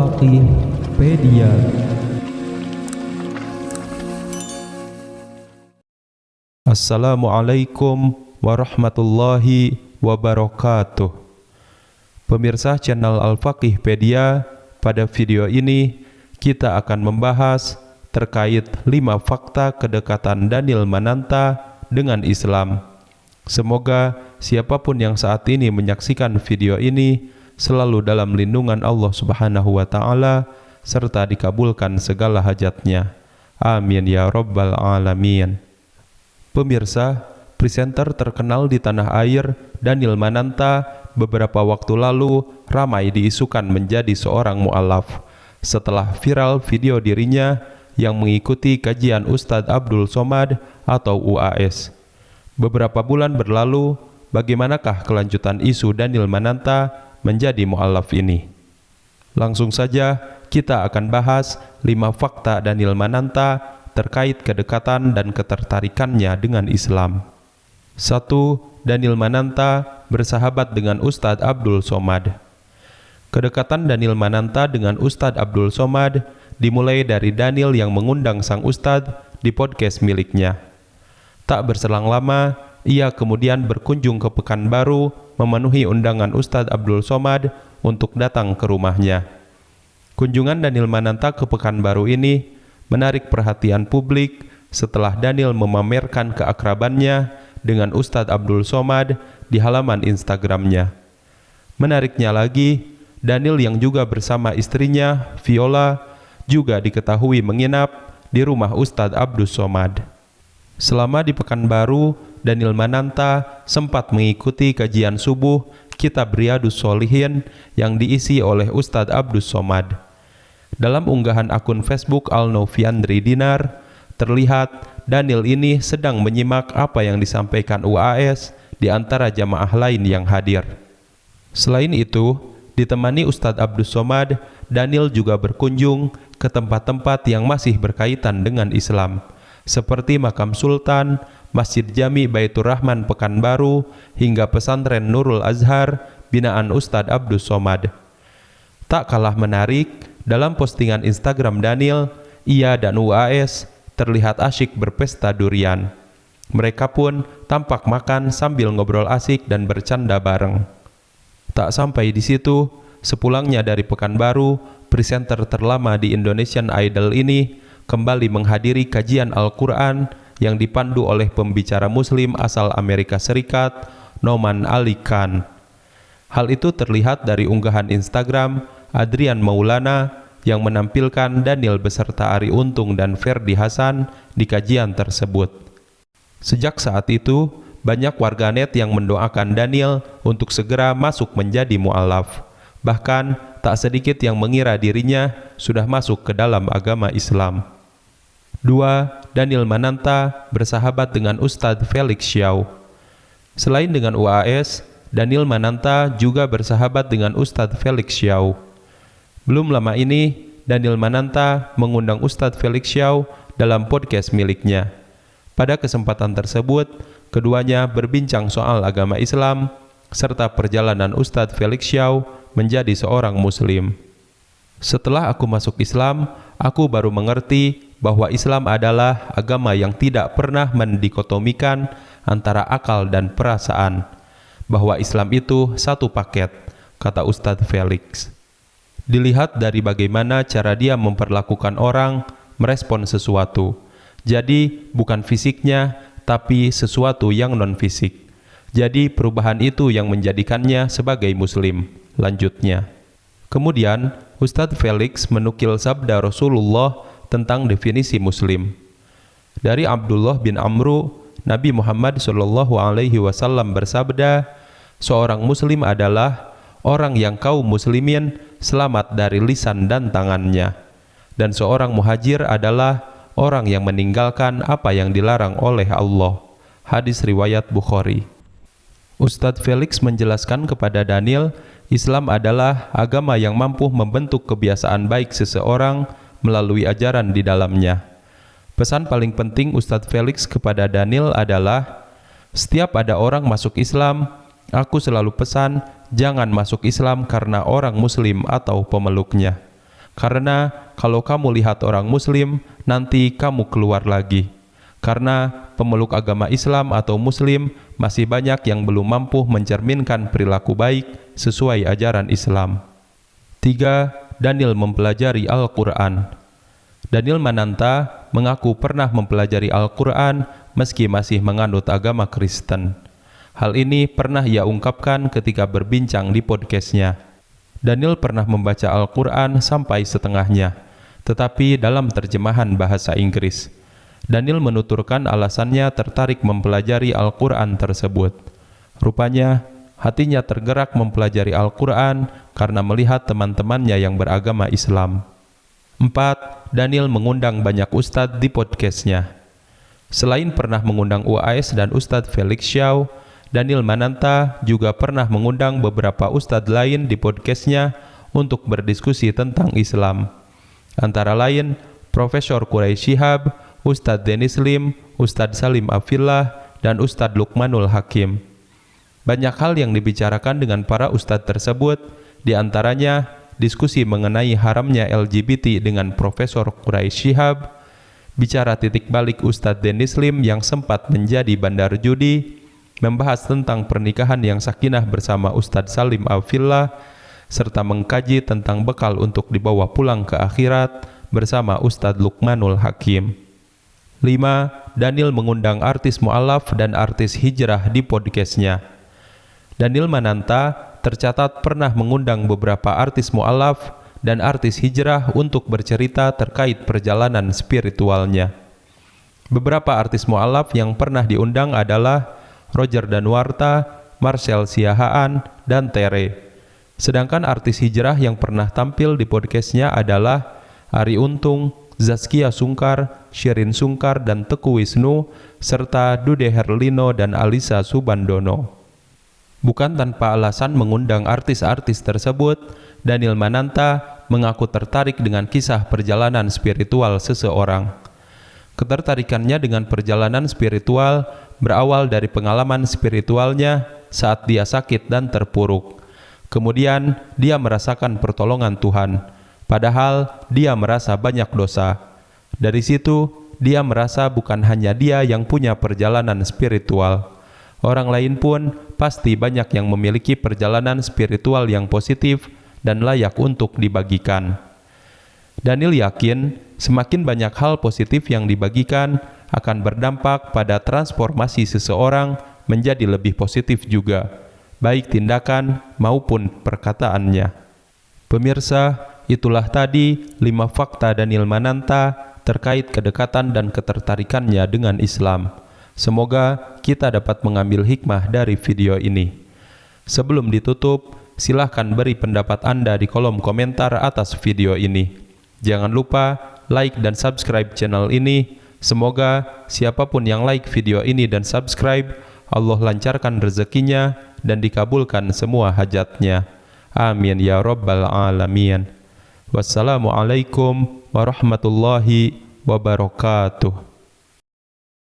Al-Faqihpedia. Assalamualaikum warahmatullahi wabarakatuh. Pemirsa channel Al-Faqihpedia, pada video ini kita akan membahas terkait 5 fakta kedekatan Daniel Mananta dengan Islam. Semoga siapapun yang saat ini menyaksikan video ini selalu dalam lindungan Allah Subhanahu wa Ta'ala serta dikabulkan segala hajatnya. Amin ya Rabbal Alamin. Pemirsa, presenter terkenal di tanah air Daniel Mananta beberapa waktu lalu ramai diisukan menjadi seorang mu'alaf setelah viral video dirinya yang mengikuti kajian Ustadz Abdul Somad atau UAS. Beberapa bulan berlalu, bagaimanakah kelanjutan isu Daniel Mananta menjadi mu'alaf ini? Langsung saja kita akan bahas 5 fakta Daniel Mananta terkait kedekatan dan ketertarikannya dengan Islam. 1. Daniel Mananta bersahabat dengan Ustadz Abdul Somad. Kedekatan Daniel Mananta dengan Ustadz Abdul Somad dimulai dari Daniel yang mengundang sang Ustadz di podcast miliknya. Tak berselang lama, ia kemudian berkunjung ke Pekanbaru memenuhi undangan Ustadz Abdul Somad untuk datang ke rumahnya. Kunjungan Daniel Mananta ke Pekanbaru ini menarik perhatian publik setelah Daniel memamerkan keakrabannya dengan Ustadz Abdul Somad di halaman Instagramnya. Menariknya lagi, Daniel yang juga bersama istrinya, Viola, juga diketahui menginap di rumah Ustadz Abdul Somad. Selama di Pekanbaru, Daniel Mananta sempat mengikuti kajian subuh kitab Riyadhus Shalihin yang diisi oleh Ustadz Abdul Somad. Dalam unggahan akun Facebook Al-Noviandri Dinar, terlihat Daniel ini sedang menyimak apa yang disampaikan UAS di antara jamaah lain yang hadir. Selain itu, ditemani Ustadz Abdul Somad, Daniel juga berkunjung ke tempat-tempat yang masih berkaitan dengan Islam, seperti Makam Sultan, Masjid Jami Baitur Rahman Pekanbaru, hingga pesantren Nurul Azhar binaan Ustadz Abdul Somad. Tak kalah menarik, dalam postingan Instagram Daniel, ia dan UAS terlihat asyik berpesta durian. Mereka pun tampak makan sambil ngobrol asik dan bercanda bareng. Tak sampai di situ, sepulangnya dari Pekanbaru, presenter terlama di Indonesian Idol ini kembali menghadiri kajian Al-Quran yang dipandu oleh pembicara muslim asal Amerika Serikat, Noman Ali Khan. Hal itu terlihat dari unggahan Instagram Adrian Maulana yang menampilkan Daniel beserta Ari Untung dan Ferdi Hasan di kajian tersebut. Sejak saat itu, banyak warganet yang mendoakan Daniel untuk segera masuk menjadi mu'alaf. Bahkan, tak sedikit yang mengira dirinya sudah masuk ke dalam agama Islam. 2. Daniel Mananta bersahabat dengan Ustadz Felix Xiao. Selain dengan UAS, Daniel Mananta juga bersahabat dengan Ustadz Felix Xiao. Belum lama ini, Daniel Mananta mengundang Ustadz Felix Xiao dalam podcast miliknya. Pada kesempatan tersebut, keduanya berbincang soal agama Islam serta perjalanan Ustadz Felix Xiao menjadi seorang muslim. Setelah aku masuk Islam, aku baru mengerti bahwa Islam adalah agama yang tidak pernah mendikotomikan antara akal dan perasaan, bahwa Islam itu satu paket, kata Ustadz Felix. Dilihat dari bagaimana cara dia memperlakukan orang, merespon sesuatu. Jadi bukan fisiknya, tapi sesuatu yang non-fisik. Jadi perubahan itu yang menjadikannya sebagai muslim, lanjutnya. Kemudian, Ustadz Felix menukil sabda Rasulullah tentang definisi muslim. Dari Abdullah bin Amru, Nabi Muhammad SAW bersabda, seorang muslim adalah orang yang kaum muslimin selamat dari lisan dan tangannya, dan seorang muhajir adalah orang yang meninggalkan apa yang dilarang oleh Allah. Hadis riwayat Bukhari. Ustadz Felix menjelaskan kepada Daniel, Islam adalah agama yang mampu membentuk kebiasaan baik seseorang melalui ajaran di dalamnya. Pesan paling penting Ustadz Felix kepada Daniel adalah, setiap ada orang masuk Islam, aku selalu pesan, jangan masuk Islam karena orang muslim atau pemeluknya. Karena kalau kamu lihat orang Muslim, nanti kamu keluar lagi. Karena pemeluk agama Islam atau Muslim masih banyak yang belum mampu mencerminkan perilaku baik sesuai ajaran Islam. 3. Daniel mempelajari Al-Quran. Daniel Mananta mengaku pernah mempelajari Al-Quran meski masih menganut agama Kristen. Hal ini pernah ia ungkapkan ketika berbincang di podcastnya. Daniel pernah membaca Al-Quran sampai setengahnya, tetapi dalam terjemahan bahasa Inggris. Daniel menuturkan alasannya tertarik mempelajari Al-Quran tersebut. Rupanya, hatinya tergerak mempelajari Al-Quran karena melihat teman-temannya yang beragama Islam. 4. Daniel mengundang banyak ustadz di podcastnya. Selain pernah mengundang UAS dan Ustadz Felix Xiao, Daniel Mananta juga pernah mengundang beberapa ustadz lain di podcastnya untuk berdiskusi tentang Islam. Antara lain, Profesor Quraish Shihab, Ustadz Dennis Lim, Ustadz Salim Afillah, dan Ustadz Luqmanul Hakim. Banyak hal yang dibicarakan dengan para ustadz tersebut, di antaranya diskusi mengenai haramnya LGBT dengan Profesor Quraish Shihab, bicara titik balik Ustadz Dennis Lim yang sempat menjadi bandar judi, membahas tentang pernikahan yang sakinah bersama Ustadz Salim Afillah, serta mengkaji tentang bekal untuk dibawa pulang ke akhirat bersama Ustadz Luqmanul Hakim. 5. Daniel mengundang artis mu'alaf dan artis hijrah di podcastnya. Daniel Mananta tercatat pernah mengundang beberapa artis mu'alaf dan artis hijrah untuk bercerita terkait perjalanan spiritualnya. Beberapa artis mu'alaf yang pernah diundang adalah Roger Danuarta, Marcel Siahaan, dan Tere. Sedangkan artis hijrah yang pernah tampil di podcastnya adalah Arie Untung, Zaskia Sungkar, Sherin Sungkar, dan Teguh Wisnu, serta Dude Herlino dan Alisa Subandono. Bukan tanpa alasan mengundang artis-artis tersebut, Daniel Mananta mengaku tertarik dengan kisah perjalanan spiritual seseorang. Ketertarikannya dengan perjalanan spiritual berawal dari pengalaman spiritualnya saat dia sakit dan terpuruk. Kemudian dia merasakan pertolongan Tuhan, padahal dia merasa banyak dosa. Dari situ, dia merasa bukan hanya dia yang punya perjalanan spiritual. Orang lain pun pasti banyak yang memiliki perjalanan spiritual yang positif dan layak untuk dibagikan. Daniel yakin semakin banyak hal positif yang dibagikan akan berdampak pada transformasi seseorang menjadi lebih positif juga, baik tindakan maupun perkataannya. Pemirsa, itulah tadi 5 fakta Daniel Mananta terkait kedekatan dan ketertarikannya dengan Islam. Semoga kita dapat mengambil hikmah dari video ini. Sebelum ditutup, silahkan beri pendapat Anda di kolom komentar atas video ini. Jangan lupa like dan subscribe channel ini. Semoga siapapun yang like video ini dan subscribe, Allah lancarkan rezekinya dan dikabulkan semua hajatnya. Amin ya rabbal alamin. Wassalamualaikum warahmatullahi wabarakatuh.